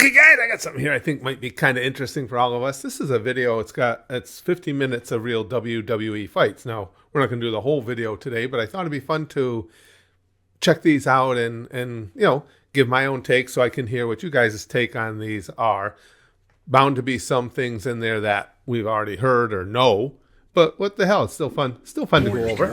Okay, guys, I got something here I think might be kind of interesting for all of us. This is a video. It's 50 minutes of real WWE fights. Now, we're not going to do the whole video today, but I thought it'd be fun to check these out and give my own take so I can hear what you guys' take on these are. Bound to be some things in there that we've already heard or know. But what the hell? It's still fun. Still fun to go over.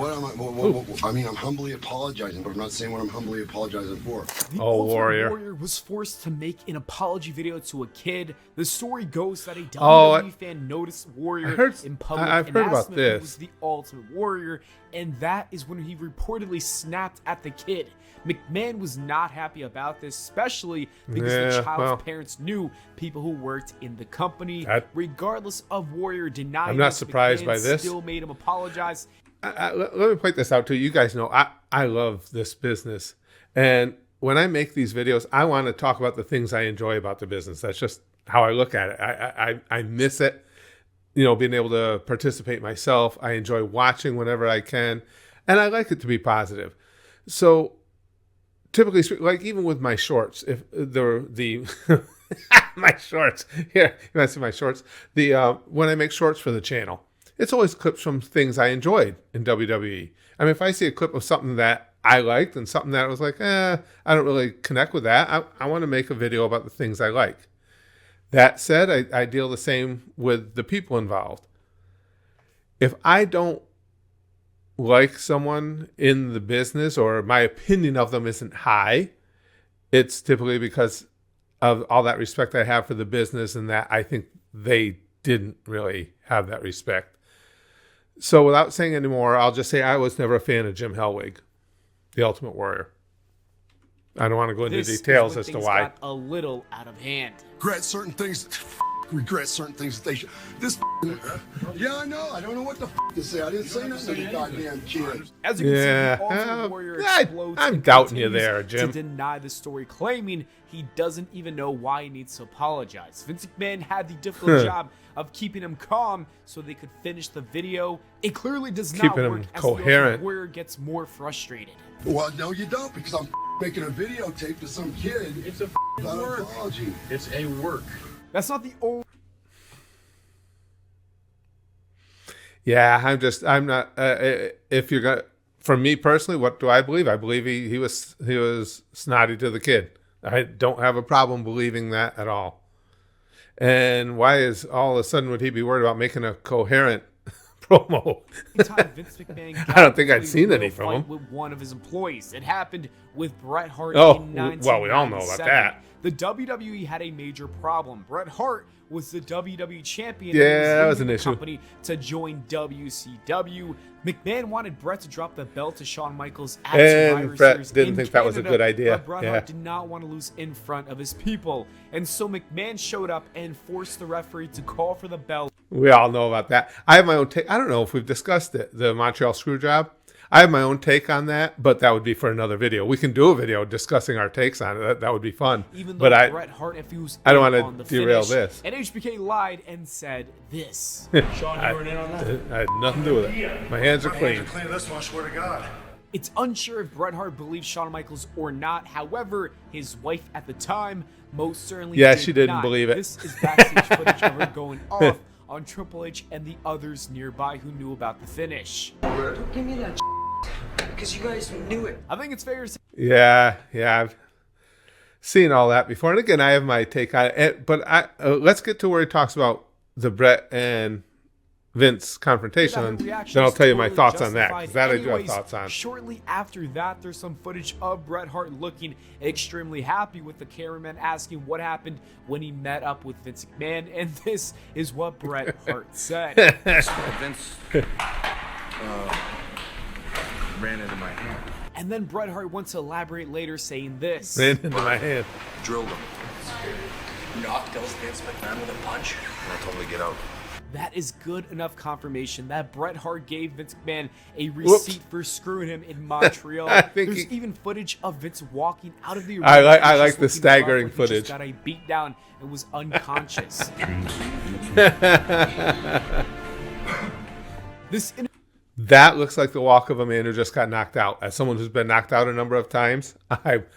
I mean, I'm humbly apologizing, but I'm not saying what I'm humbly apologizing for. The Ultimate Warrior was forced to make an apology video to a kid. The story goes that a WWE fan noticed Warrior in public and asked him if he was the Ultimate Warrior, and that is when he reportedly snapped at the kid. McMahon was not happy about this, especially because the child's parents knew people who worked in the company. Regardless of Warrior denying, I'm not surprised by this. Still made him apologize. Let me point this out too. You guys know I love this business, and when I make these videos, I want to talk about the things I enjoy about the business. That's just how I look at it. I miss it, being able to participate myself. I enjoy watching whenever I can, and I like it to be positive. So typically, like even with my shorts, if the my shorts here, you want to see my shorts? When I make shorts for the channel, it's always clips from things I enjoyed in WWE. I mean, if I see a clip of something that I liked and something that was like, I don't really connect with that, I want to make a video about the things I like. That said, I deal the same with the people involved. If I don't like someone in the business or my opinion of them isn't high, it's typically because of all that respect I have for the business and that I think they didn't really have that respect. So without saying any more, I'll just say I was never a fan of Jim Hellwig, the Ultimate Warrior. I don't want to go into details as to why. Got a little out of hand. Regret certain things that they should. Yeah, I know. I don't know what the to say. I didn't say nothing to the goddamn kid. As you can see, the Ultimate Warrior explodes. I'm doubting you there, Jim. To deny the story, claiming he doesn't even know why he needs to apologize. Vince McMahon had the difficult job of keeping him calm so they could finish the video. It clearly does not work as the Ultimate Warrior gets more frustrated. Well, no, you don't, because I'm making a videotape to some kid. It's a work. Apology. It's a work. That's not the only. Yeah, I'm not. If you're gonna, for me personally, what do I believe? I believe he was snotty to the kid. I don't have a problem believing that at all. And why is all of a sudden would he be worried about making a coherent promo? I don't think I'd seen any from him. With one of his employees, it happened with Bret Hart. Oh, in 1997. well, we all know about that. The WWE had a major problem. Bret Hart was the WWE champion. Yeah, that was an issue. Company to join WCW. McMahon wanted Bret to drop the belt to Shawn Michaels at Survivor Series didn't think that was a good idea. But Bret Hart did not want to lose in front of his people, and so McMahon showed up and forced the referee to call for the belt. We all know about that. I have my own take. I don't know if we've discussed it, the Montreal Screwjob. I have my own take on that, but that would be for another video. We can do a video discussing our takes on it. That would be fun. Even though Bret Hart, if he was I don't want to derail this. And HBK lied and said this. Sean, you weren't in on that? I had nothing to do with it. My hands are clean. This one, I swear to God. It's unsure if Bret Hart believed Shawn Michaels or not. However, his wife at the time most certainly did she didn't not. believe it. This is backstage footage of her going off on Triple H and the others nearby who knew about the finish. Don't give me that because you guys knew it. I think it's fair to say. Yeah, I've seen all that before. And again, I have my take on it. But let's get to where he talks about the Bret and Vince confrontation. Then I'll tell you my thoughts on that. Because that I do have thoughts on. Shortly after that, there's some footage of Bret Hart looking extremely happy, with the cameraman asking what happened when he met up with Vince McMahon. And this is what Bret Hart said. Vince ran into my hand. And then Bret Hart went to elaborate later, saying this. Ran into my hand. Drilled him. Knocked out Vince McMahon with a punch. And I told him to get out. That is good enough confirmation that Bret Hart gave Vince McMahon a receipt for screwing him in Montreal. There's even footage of Vince walking out of the arena. I like the staggering footage. He just got a beat down and was unconscious. That looks like the walk of a man who just got knocked out. As someone who's been knocked out a number of times,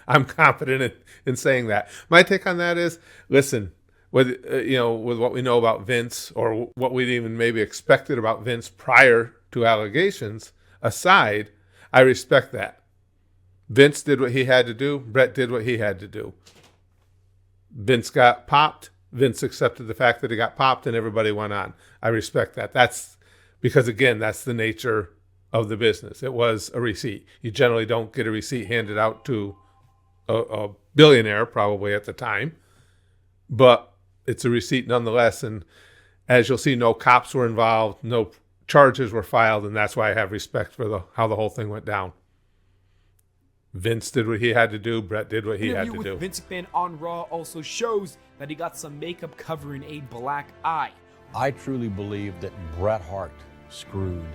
I'm confident in saying that. My take on that is, listen, with what we know about Vince, or what we'd even maybe expected about Vince prior to allegations aside, I respect that. Vince did what he had to do. Brett did what he had to do. Vince got popped. Vince accepted the fact that he got popped, and everybody went on. I respect that. That's because, again, that's the nature of the business. It was a receipt. You generally don't get a receipt handed out to a billionaire, probably at the time, but it's a receipt nonetheless. And as you'll see, no cops were involved, no charges were filed, and that's why I have respect for how the whole thing went down. Vince did what he had to do. Brett did what he had to do. Vince McMahon on Raw also shows that he got some makeup covering a black eye. I truly believe that Bret Hart screwed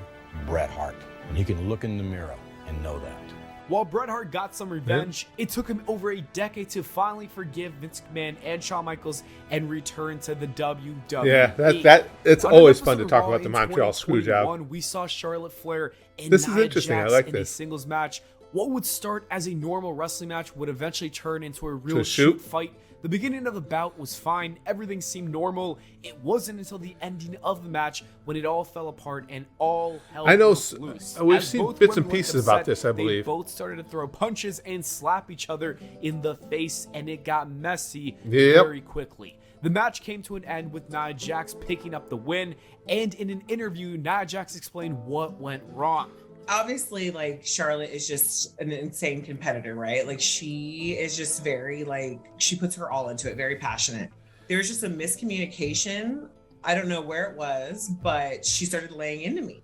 Bret Hart. And you can look in the mirror and know that. While Bret Hart got some revenge, it took him over a decade to finally forgive Vince McMahon and Shawn Michaels and return to the WWE. Yeah, it's always fun to talk about the Montreal Screwjob. We saw Charlotte Flair and this Nia is interesting. Jax I like in this. a singles match. What would start as a normal wrestling match would eventually turn into a real shoot fight. The beginning of the bout was fine. Everything seemed normal. It wasn't until the ending of the match when it all fell apart and all hell broke loose. We've seen bits and pieces about this, I believe. They both started to throw punches and slap each other in the face, and it got messy Yep. very quickly. The match came to an end with Nia Jax picking up the win, and in an interview, Nia Jax explained what went wrong. Obviously, like, Charlotte is just an insane competitor, right? Like, she is just very, like, she puts her all into it, very passionate. There was just a miscommunication. I don't know where it was, but she started laying into me.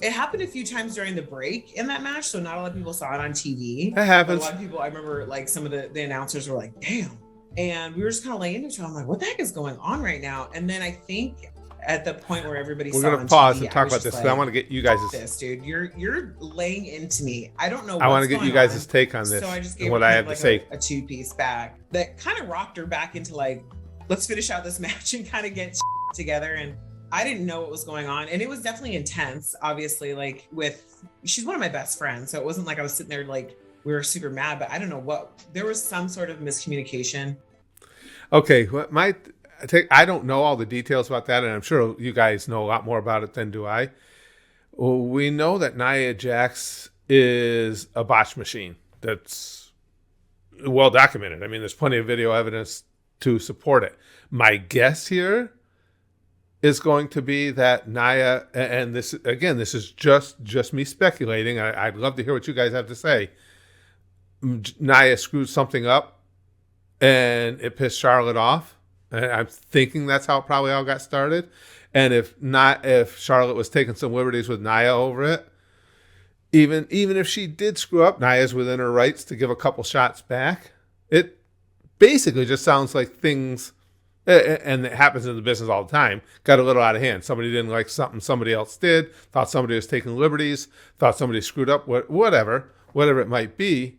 It happened a few times during the break in that match, so not a lot of people saw it on TV. It happens. But a lot of people, I remember, like, some of the announcers were like, damn. And we were just kind of laying into each other. I'm like, what the heck is going on right now? And then I think at the point where everybody we're saw going to pause TV, and talk about this because I want to get you guys' this, dude. You're laying into me. I don't know. I want to get you guys' take on this. So I just gave and what her I have like to say. a 2-piece back that kind of rocked her back into like, let's finish out this match and kind of get together. And I didn't know what was going on, and it was definitely intense. Obviously, like she's one of my best friends, so it wasn't like I was sitting there like we were super mad. But I don't know what, there was some sort of miscommunication. Okay, I don't know all the details about that, and I'm sure you guys know a lot more about it than do I. Well, we know that Nia Jax is a botch machine. That's well documented. I mean, there's plenty of video evidence to support it. My guess here is going to be that Nia, and this is just me speculating. I'd love to hear what you guys have to say. Nia screwed something up, and it pissed Charlotte off. I'm thinking that's how it probably all got started. And if Charlotte was taking some liberties with Nia over it, even if she did screw up, Nia's within her rights to give a couple shots back. It basically just sounds like things, and it happens in the business all the time, got a little out of hand. Somebody didn't like something somebody else did, thought somebody was taking liberties, thought somebody screwed up, whatever it might be.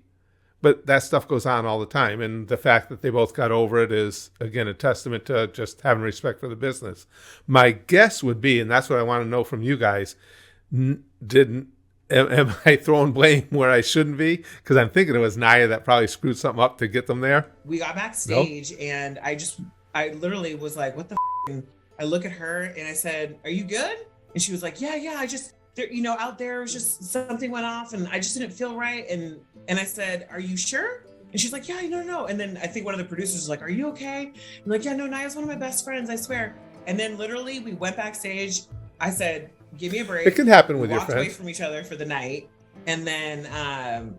But that stuff goes on all the time. And the fact that they both got over it is, again, a testament to just having respect for the business. My guess would be, and that's what I want to know from you guys, am I throwing blame where I shouldn't be? Because I'm thinking it was Nia that probably screwed something up to get them there. We got backstage, and I literally was like, what the f-? And I look at her and I said, are you good? And she was like, yeah, I just, out there, it was just something went off and I just didn't feel right. And I said, are you sure? And she's like, yeah, no. And then I think one of the producers was like, are you okay? I'm like, yeah, no, Nia's one of my best friends, I swear. And then literally we went backstage. I said, give me a break. It can happen with your friends. We walked away from each other for the night. And then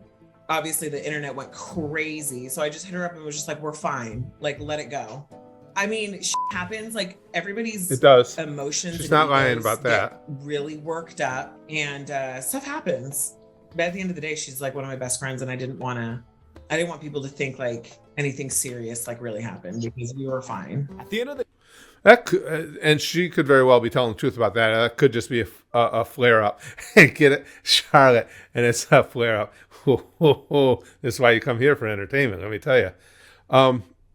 obviously the internet went crazy. So I just hit her up and was just like, we're fine. Like, let it go. I mean, shit happens. Like, everybody's emotions. She's not lying about that. Really worked up, and stuff happens. But at the end of the day, she's like one of my best friends, and I didn't want people to think like anything serious like really happened, because we were fine. At the end of the that could, and she could very well be telling the truth about that. That could just be a flare up. Get it, Charlotte, and it's a flare up. This is why you come here for entertainment. Let me tell you.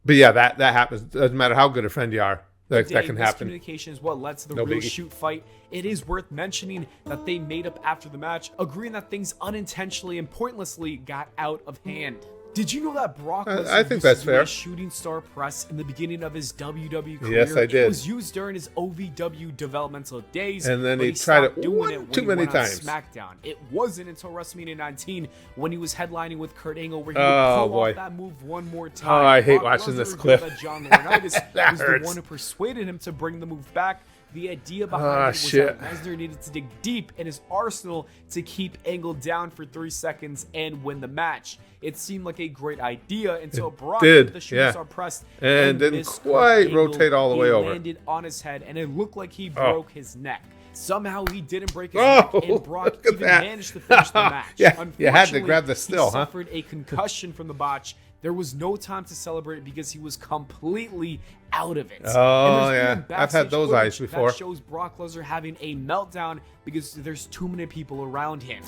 But yeah, that happens. Doesn't matter how good a friend you are. that can happen. Miscommunication is what led to the No real biggie. shoot fight. It is worth mentioning that they made up after the match, agreeing that things unintentionally and pointlessly got out of hand. Did you know that Brock Lesnar I think used that's to do fair. a shooting star press in the beginning of his WWE career? Yes, I did. It was used during his OVW developmental days, And then but he tried stopped it doing one it when too he many went on times. SmackDown. It wasn't until WrestleMania 19 when he was headlining with Kurt Angle where he would Oh, pull boy. off that move one more time. Oh, I hate Brock watching Lesnar this revealed clip. that John Laurinaitis That was hurts. the one who persuaded him to bring the move back. The idea behind Ah, it was shit. that Lesnar needed to dig deep in his arsenal to keep Angle down for 3 seconds and win the match. It seemed like a great idea until Brock did, did the shooting yeah. star press And didn't missed quite Angle. rotate all the way He over. landed on his head, and it looked like he Oh. broke his neck. Somehow he didn't break his Oh, neck, and Brock look at even that. managed to finish the match. Yeah, you had to Unfortunately, grab the still, he huh? suffered a concussion from the botch. There was no time to celebrate because he was completely out of it. Oh, And there's yeah. even I've had backstage those footage eyes before. That shows Brock Lesnar having a meltdown because there's too many people around him.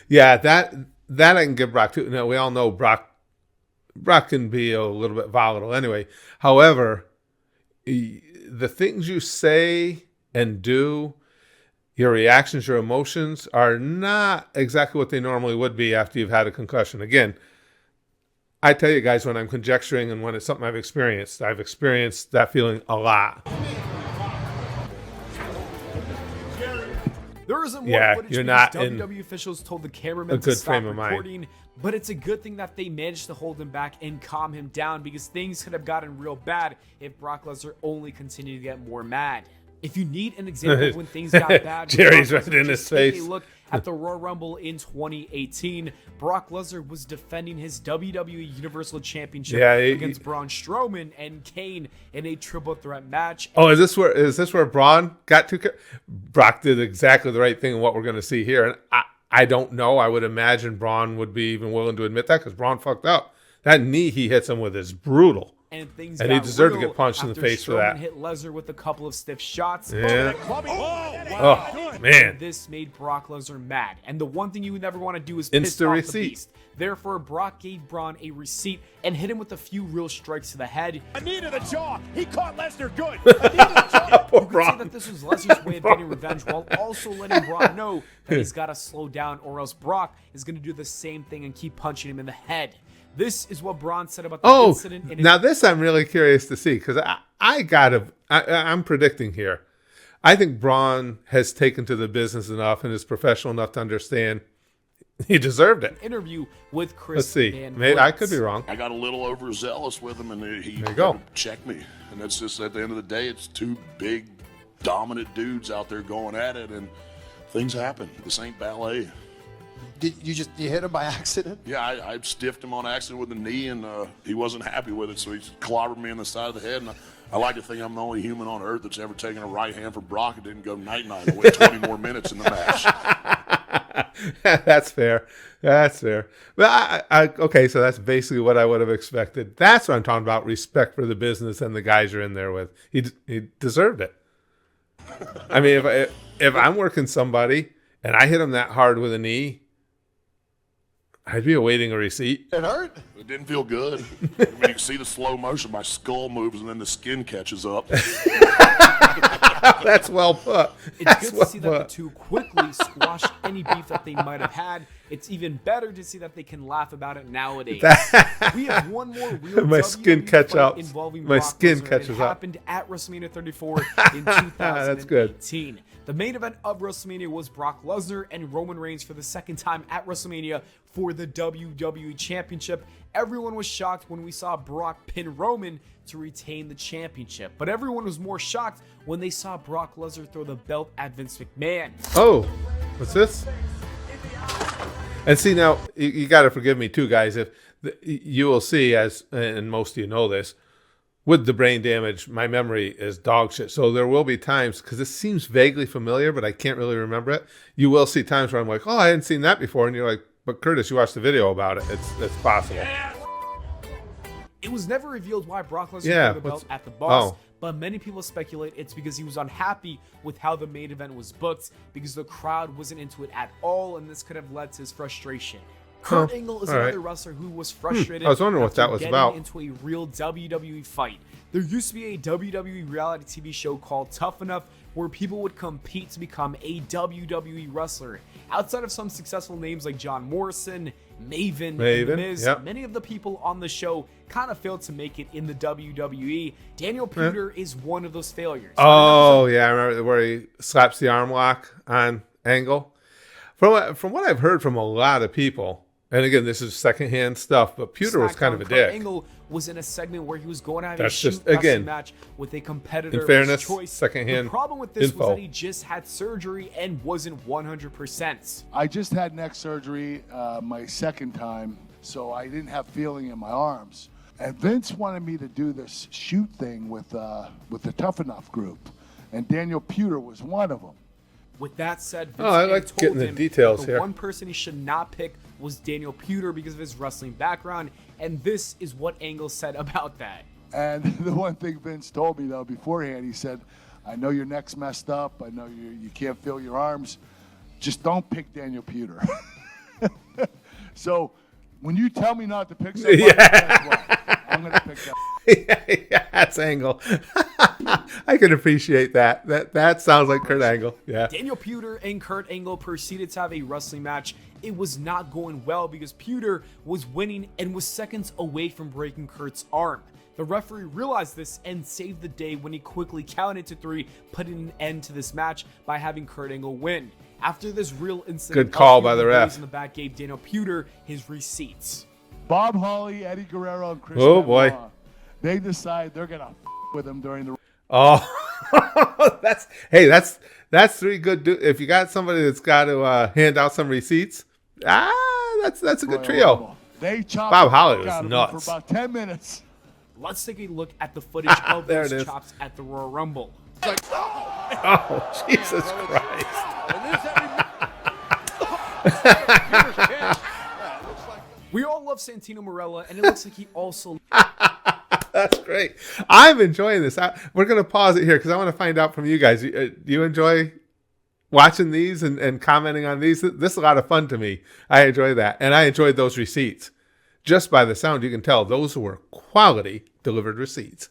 Yeah, that I can give Brock too. Now we all know Brock can be a little bit volatile anyway. However, the things you say and do, your reactions, your emotions are not exactly what they normally would be after you've had a concussion. Again, I tell you guys when I'm conjecturing and when it's something I've experienced that feeling a lot. There isn't more Yeah, footage you're because not in WWE officials told the cameraman a to good stop frame of mind. recording, but it's a good thing that they managed to hold him back and calm him down because things could have gotten real bad if Brock Lesnar only continued to get more mad. If you need an example of when things got bad, with Jerry's Brock right Lesnar, in his just take face. a look at the Royal Rumble in 2018. Brock Lesnar was defending his WWE Universal Championship against Braun Strowman and Kane in a triple threat match. Oh, is this where Braun got to? Brock did exactly the right thing in what we're going to see here, and I don't know. I would imagine Braun would be even willing to admit that because Braun fucked up. That knee he hits him with is brutal. And things And got he deserved to real get punched in the after face for Strowman that. hit Lesnar with a couple of stiff shots. Yeah. Wow. Oh, man. This made Brock Lesnar mad. And the one thing you would never want to do is piss Insta off receipt. the beast. Therefore, Brock gave Braun a receipt and hit him with a few real strikes to the head. A knee to the jaw. He caught Lesnar good. A knee to the jaw. Poor You could say Braun. that this was Lesnar's way of getting revenge while also letting Braun know that he's got to slow down or else Brock is going to do the same thing and keep punching him in the head. This is what Braun said about the incident. In now this I'm really curious to see because I'm predicting here. I think Braun has taken to the business enough and is professional enough to understand he deserved it. interview with Chris Let's see. Van Maybe I Vliet. could be wrong. I got a little overzealous with him, and he There you go. checked me. And that's just at the end of the day, it's two big, dominant dudes out there going at it, and things happen. This ain't ballet. Did you hit him by accident? Yeah, I stiffed him on accident with the knee, and he wasn't happy with it, so he clobbered me in the side of the head. And I like to think I'm the only human on earth that's ever taken a right hand for Brock and didn't go night-night. I went 20 more minutes in the match. That's fair. That's fair. But okay, so that's basically what I would have expected. That's what I'm talking about, respect for the business and the guys you're in there with. He deserved it. I mean, if I'm working somebody and I hit him that hard with a knee, I'd be awaiting a receipt. It hurt? It didn't feel good. I mean, you can see the slow motion. My skull moves, and then the skin catches up. That's well put. It's good to see that the two quickly squashed any beef that they might have had. It's even better to see that they can laugh about it nowadays. We have one more real My skin WWE catch fight up. involving My Brock skin Lesnar. catches it up. happened at WrestleMania 34 in 2018. That's good. The main event of WrestleMania was Brock Lesnar and Roman Reigns for the second time at WrestleMania for the WWE Championship. Everyone was shocked when we saw Brock pin Roman to retain the championship, but everyone was more shocked when they saw Brock Lesnar throw the belt at Vince McMahon. Oh, what's this? And see, now you got to forgive me too, guys. If you will see, as and most of you know this, with the brain damage, my memory is dog shit. So there will be times, because it seems vaguely familiar, but I can't really remember it. You will see times where I'm like, oh, I hadn't seen that before, and you're like, but Curtis, you watched the video about it. It's possible. It was never revealed why Brock Lesnar Yeah, threw the belt what's- at the boss, oh. but many people speculate it's because he was unhappy with how the main event was booked because the crowd wasn't into it at all, and this could have led to his frustration. Kurt Angle is another wrestler who was frustrated. I was wondering what that was about. Into a real WWE fight. There used to be a WWE reality TV show called Tough Enough where people would compete to become a WWE wrestler. Outside of some successful names like John Morrison, Maven, and The Miz, many of the people on the show kind of failed to make it in the WWE. Daniel Puder is one of those failures. Oh, yeah, I remember where he slaps the arm lock on Angle. From what I've heard from a lot of people, and again, this is secondhand stuff, but Puder was kind of a dick. Angle was in a segment where he was going to have That's a shoot just, again, match with a competitor in fairness, of his choice. secondhand The problem with this info. was that he just had surgery and wasn't 100%. I just had neck surgery my second time, so I didn't have feeling in my arms. And Vince wanted me to do this shoot thing with the Tough Enough group, and Daniel Puder was one of them. With that said, Vince I like told getting the him details that the here. one person he should not pick was Daniel Puder because of his wrestling background, and this is what Angle said about that. And the one thing Vince told me, though, beforehand, he said, I know your neck's messed up. I know you can't feel your arms. Just don't pick Daniel Puder. So when you tell me not to pick somebody, guess what? I'm going to pick that. Yeah, that's Angle. I can appreciate that. That sounds like Kurt Angle. Yeah. Daniel Puder and Kurt Angle proceeded to have a wrestling match. It was not going well because Puder was winning and was seconds away from breaking Kurt's arm. The referee realized this and saved the day when he quickly counted to 3, putting an end to this match by having Kurt Angle win. After this real incident, good call by the ref. In the back gave Daniel Puder his receipts. Bob Holly, Eddie Guerrero, and Chris boy. Benoit, they decide they're going to with him during the... Oh, that's 3 good. If you got somebody that's got to hand out some receipts, that's a good trio. They chopped Bob Holly was nuts for about 10 minutes. Let's take a look at the footage of those chops at the Royal Rumble. Oh, Jesus Christ. We all love Santino Marella, and it looks like he also... That's great. I'm enjoying this. We're going to pause it here because I want to find out from you guys. Do you enjoy watching these and commenting on these? This is a lot of fun to me. I enjoy that. And I enjoyed those receipts. Just by the sound, you can tell those were quality delivered receipts.